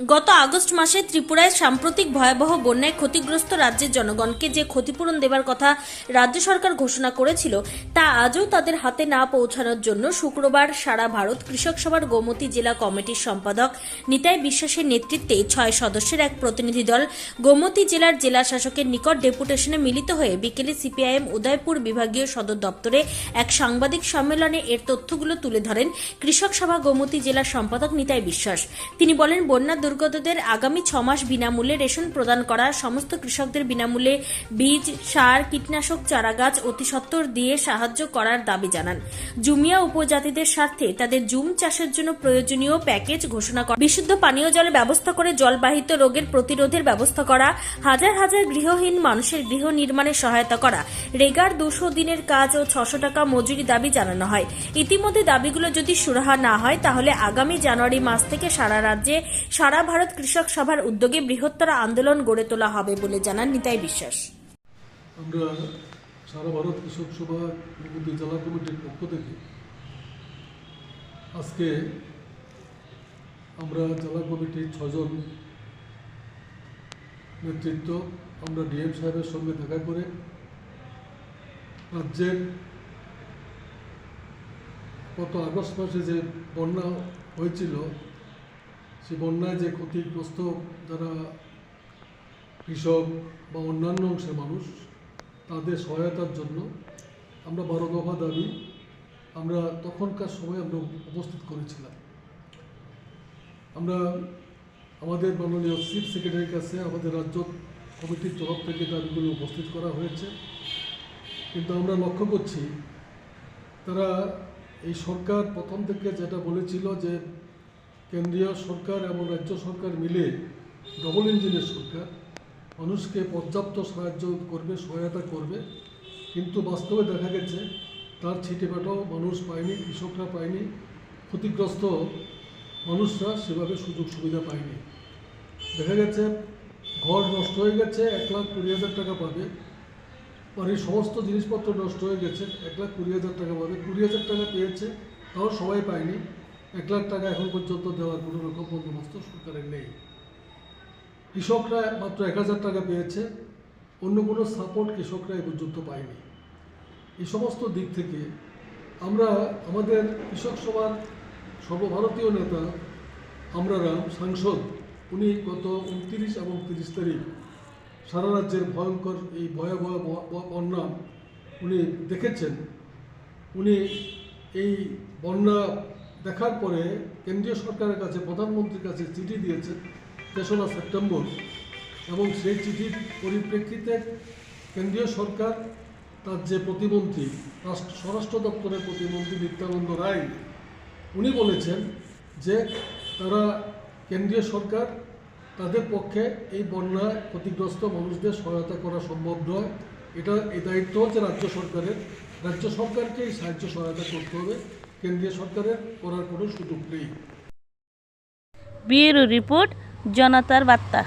গত আগস্ট মাসে ত্রিপুরায় সাম্প্রতিক ভয়াবহ বন্যায় ক্ষতিগ্রস্ত রাজ্যের জনগণকে যে ক্ষতিপূরণ দেবার কথা রাজ্য সরকার ঘোষণা করেছিল তা আজও তাদের হাতে না পৌঁছানোর জন্য শুক্রবার সারা ভারত কৃষক সভার গোমতী জেলা কমিটির সম্পাদক নিতাই বিশ্বাসের নেতৃত্বে 6 সদস্যের এক প্রতিনিধি দল গোমতী জেলার জেলা শাসকের নিকট ডেপুটেশনে মিলিত হয়ে বিকেলে সিপিআইএম উদয়পুর বিভাগীয় সদর দপ্তরে এক সাংবাদিক সম্মেলনে এর তথ্যগুলো তুলে ধরেন কৃষক সভা গোমতী জেলার সম্পাদক নিতাই বিশ্বাস। তিনি বলেন, বন্যা দুর্গতদের আগামী 6 মাস বিনামূল্যে রেশন প্রদান করা, সমস্ত কৃষকদের বিনামূল্যে বীজ, সার, কীটনাশক, চারাগাছ অতি সত্বর দিয়ে সাহায্য করার দাবি জানান। জুমিয়া উপজাতিদের স্বার্থে তাদের জুম চাষের জন্য প্রয়োজনীয় প্যাকেজ ঘোষণা করা, বিশুদ্ধ পানীয় জলের ব্যবস্থা করে জলবাহিত রোগের প্রতিরোধের ব্যবস্থা করা, হাজার হাজার গৃহহীন মানুষের গৃহ নির্মাণে সহায়তা করা, রেগার 200 দিনের কাজ ও 600 টাকা মজুরি দাবি জানানো হয়। ইতিমধ্যে দাবিগুলো যদি সুরাহা না হয় তাহলে আগামী জানুয়ারি মাস থেকে সারা রাজ্যে সারা ভারত কৃষক সভার উদ্যোগে বৃহত্তর আন্দোলন গড়ে তোলা হবে বলে জানান নিতাই বিশ্বাস। আমরা সারা ভারত কৃষক সভা গোমতী জেলা কমিটির পক্ষ থেকে আজকে আমরা জেলা কমিটির 6 জন নেতৃত্ব আমরা ডিএম সাহেবের সঙ্গে দেখা করে রাজ্যের গত আগস্ট মাসে যে বন্যা হয়েছিল সে বন্যায় যে ক্ষতিগ্রস্ত যারা কৃষক বা অন্যান্য অংশের মানুষ তাদের সহায়তার জন্য আমরা 12 দফা দাবি আমরা তখনকার সময় আমরা উপস্থিত করেছিলাম। আমরা আমাদের মাননীয় চিফ সেক্রেটারির কাছে আমাদের রাজ্য কমিটির তরফ থেকে দাবিগুলো উপস্থিত করা হয়েছে, কিন্তু আমরা লক্ষ্য করছি তারা এই সরকার প্রথম থেকে যেটা বলেছিল যে কেন্দ্রীয় সরকার এবং রাজ্য সরকার মিলে ডবল ইঞ্জিনের সরকার মানুষকে পর্যাপ্ত সাহায্য করবে, সহায়তা করবে, কিন্তু বাস্তবে দেখা গেছে তার ছিটেফাটাও মানুষ পায়নি, কৃষকরা পায়নি, ক্ষতিগ্রস্ত মানুষরা সেভাবে সুযোগ সুবিধা পায়নি। দেখা গেছে ঘর নষ্ট হয়ে গেছে 1,20,000 টাকা পাবে, বাড়ির সমস্ত জিনিসপত্র নষ্ট হয়ে গেছে 1,20,000 টাকা পাবে, 20,000 টাকা পেয়েছে তাও সবাই পায়নি। 1 লাখ টাকা এখন পর্যন্ত দেওয়ার কোনো রকম বন্দোবস্ত সরকারের নেই। কৃষকরা মাত্র 1,000 টাকা পেয়েছে, অন্য কোনো সাপোর্ট কৃষকরা এ পর্যন্ত পায়নি। এই সমস্ত দিক থেকে আমরা আমাদের কৃষক সভার সর্বভারতীয় নেতা আমরারাম সাংসদ উনি গত 29 এবং 30 তারিখ সারা রাজ্যের ভয়ঙ্কর এই ভয়াবহ বন্যা উনি দেখেছেন। উনি এই বন্যা দেখার পরে কেন্দ্রীয় সরকারের কাছে প্রধানমন্ত্রীর কাছে চিঠি দিয়েছেন 3রা সেপ্টেম্বর, এবং সেই চিঠির পরিপ্রেক্ষিতে কেন্দ্রীয় সরকার তার যে প্রতিমন্ত্রী স্বরাষ্ট্র দপ্তরের প্রতিমন্ত্রী নিত্যানন্দ রায় উনি বলেছেন যে তারা কেন্দ্রীয় সরকার তাদের পক্ষে এই বন্যায় ক্ষতিগ্রস্ত মানুষদের সহায়তা করা সম্ভব নয়, এই দায়িত্ব হচ্ছে রাজ্য সরকারের। রাজ্য সরকারকে এই সাহায্য সহায়তা করতে হবে, কেন্দ্রীয় সরকারের করার কোনো সুযোগ নেই। ব্যুরো রিপোর্ট, জনতার বার্তা।